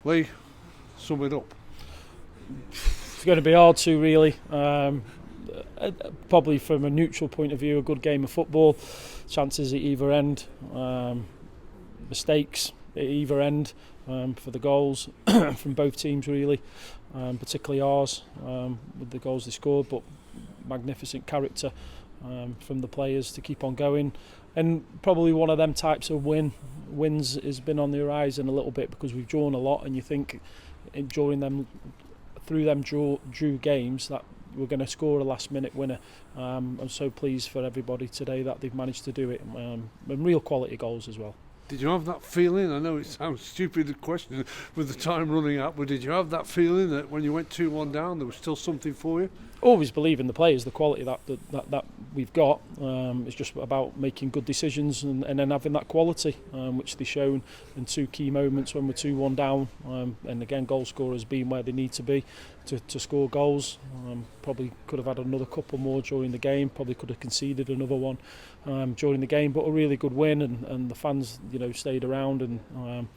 Lee, sum it up. It's going to be hard to really. Probably from a neutral point of view, a good game of football. Chances at either end, mistakes at either end for the goals from both teams really, particularly ours with the goals they scored, but magnificent character from the players to keep on going. And probably one of them types of wins has been on the horizon a little bit, because we've drawn a lot, and you think through them drew games that we're going to score a last minute winner. I'm so pleased for everybody today that they've managed to do it, and real quality goals as well. Did you have that feeling? I know it sounds stupid, the question with the time running out, but did you have that feeling that when you went 2-1 down, there was still something for you? Always believe in the players, the quality that we've got. It's just about making good decisions and then having that quality, which they've shown in two key moments when we're 2-1 down. And again, goal scorers being where they need to be to score goals. Probably could have had another couple more during the game. Probably could have conceded another one during the game. But a really good win, and the fans, stayed around and.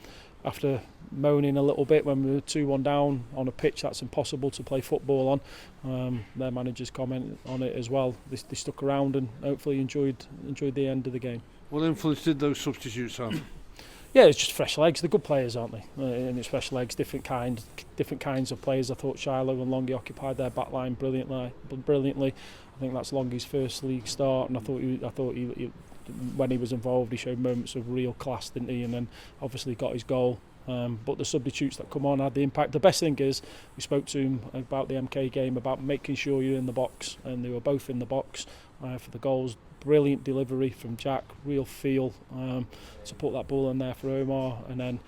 After moaning a little bit when we were 2-1 down on a pitch that's impossible to play football on, their managers commented on it as well. They stuck around and hopefully enjoyed the end of the game. What influence did those substitutes have? Yeah, it's just fresh legs. They're good players, aren't they? And it's fresh legs, different kinds of players. I thought Shiloh and Longy occupied their back line brilliantly. I think that's Longy's first league start, and I thought he when he was involved, he showed moments of real class, didn't he? And then obviously got his goal. But the substitutes that come on had the impact. The best thing is, we spoke to him about the MK game, about making sure you're in the box, and they were both in the box for the goals. Brilliant delivery from Jack, real feel to put that ball in there for Omar, and then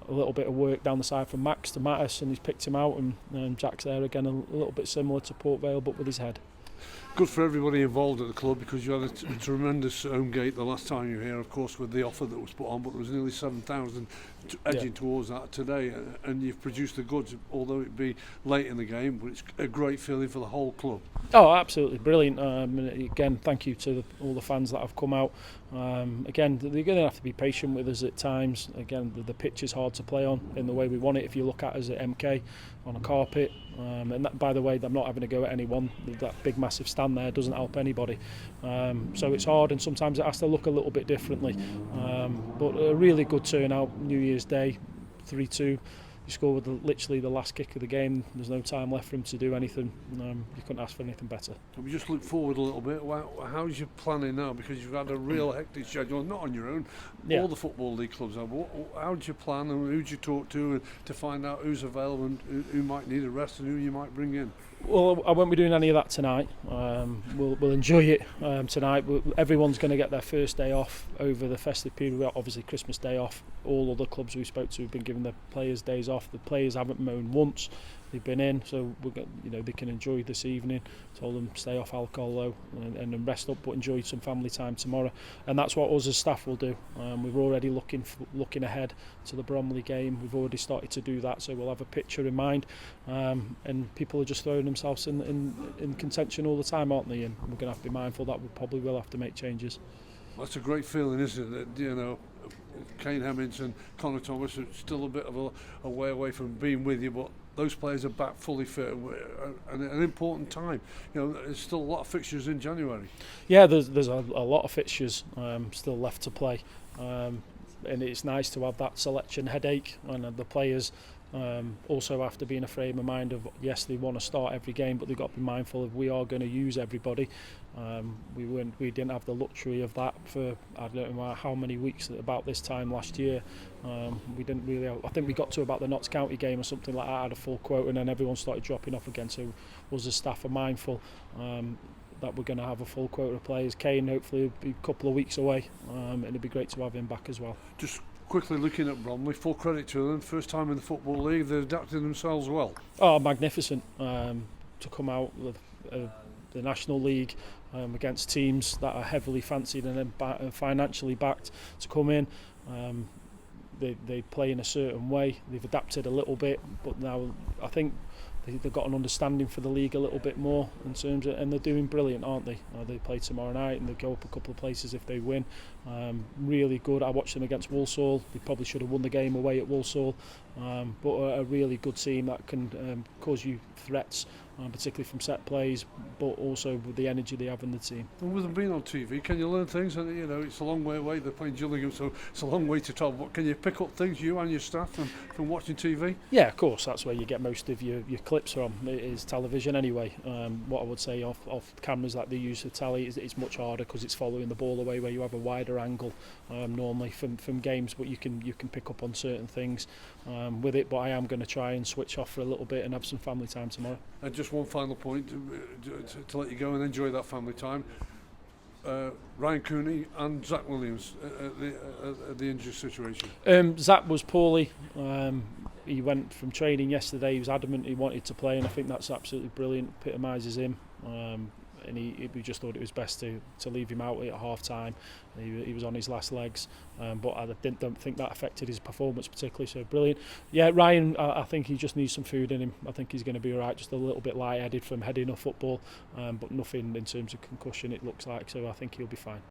a little bit of work down the side from Max to Mattis, and he's picked him out, and Jack's there again, a little bit similar to Port Vale, but with his head. Good for everybody involved at the club, because you had a tremendous home gate the last time you were here, of course, with the offer that was put on, but there was nearly 7,000 edging towards that today, and you've produced the goods, although it be late in the game, but it's a great feeling for the whole club. Oh, absolutely brilliant. Again, thank you to all the fans that have come out. Again, they're going to have to be patient with us at times. Again, the pitch is hard to play on in the way we want it. If you look at us at MK on a carpet, and that, by the way, I'm not having to go at anyone. That big massive stand there doesn't help anybody. So it's hard, and sometimes it has to look a little bit differently. But a really good turnout. New Year's Day, 3-2. You score with literally the last kick of the game. There's no time left for him to do anything. You couldn't ask for anything better. Can we just look forward a little bit? How's your planning now? Because you've had a real hectic schedule, not on your own. All the Football League clubs have. How do you plan, and who do you talk to to find out who's available and who might need a rest and who you might bring in? Well, I won't be doing any of that tonight. We'll enjoy it tonight. Everyone's going to get their first day off over the festive period. Obviously, Christmas Day off. All other clubs we spoke to have been giving the players days off. The players haven't moaned once. They've been in, so they can enjoy this evening. Told them stay off alcohol though, and rest up, but enjoy some family time tomorrow. And that's what us as staff will do. We're already looking ahead to the Bromley game. We've already started to do that, so we'll have a picture in mind. And people are just throwing themselves in contention all the time, aren't they? And we're going to have to be mindful that we probably will have to make changes. That's a great feeling, isn't it? That, Kane Hemmings and Connor Thomas are still a bit of a way away from being with you, but those players are back fully fit and at an important time. There's still a lot of fixtures in January. Yeah, there's a lot of fixtures still left to play, and it's nice to have that selection headache, and the players also have to be in a frame of mind of, yes, they want to start every game, but they've got to be mindful of we are going to use everybody. We didn't have the luxury of that for I don't know how many weeks about this time last year. We didn't really. I think we got to about the Notts County game or something like that, had a full quote, and then everyone started dropping off again. So us as staff are mindful that we're going to have a full quota of players. Kane hopefully will be a couple of weeks away, and it'd be great to have him back as well. Just quickly looking at Bromley, full credit to them. First time in the Football League, they've adapted themselves well. Oh, magnificent to come out with the National League against teams that are heavily fancied and financially backed to come in. They play in a certain way. They've adapted a little bit, but now I think they've got an understanding for the league a little bit more in terms of, and they're doing brilliant, aren't they? They play tomorrow night and they go up a couple of places if they win. Really good. I watched them against Walsall. They probably should have won the game away at Walsall, but a really good team that can cause you threats, particularly from set plays, but also with the energy they have in the team. And with them being on TV, can you learn things? And you know, it's a long way away. They're playing Gillingham, so it's a long way to travel. But can you pick up things, you and your staff, from watching TV? Yeah, of course. That's where you get most of your clips from. It is television anyway. What I would say off cameras like they use for telly is it's much harder because it's following the ball away, where you have a wider angle normally from games, but you can pick up on certain things with it. But I am going to try and switch off for a little bit and have some family time tomorrow. And just one final point to let you go and enjoy that family time. Ryan Cooney and Zach Williams the injury situation. Zach was poorly. He went from training yesterday. He was adamant he wanted to play, and I think that's absolutely brilliant. Epitomises him. And we just thought it was best to leave him out at half time. He was on his last legs, but I don't think that affected his performance particularly. So brilliant. Yeah, Ryan, I think he just needs some food in him. I think he's going to be alright, just a little bit light-headed from heading off football, but nothing in terms of concussion it looks like, so I think he'll be fine.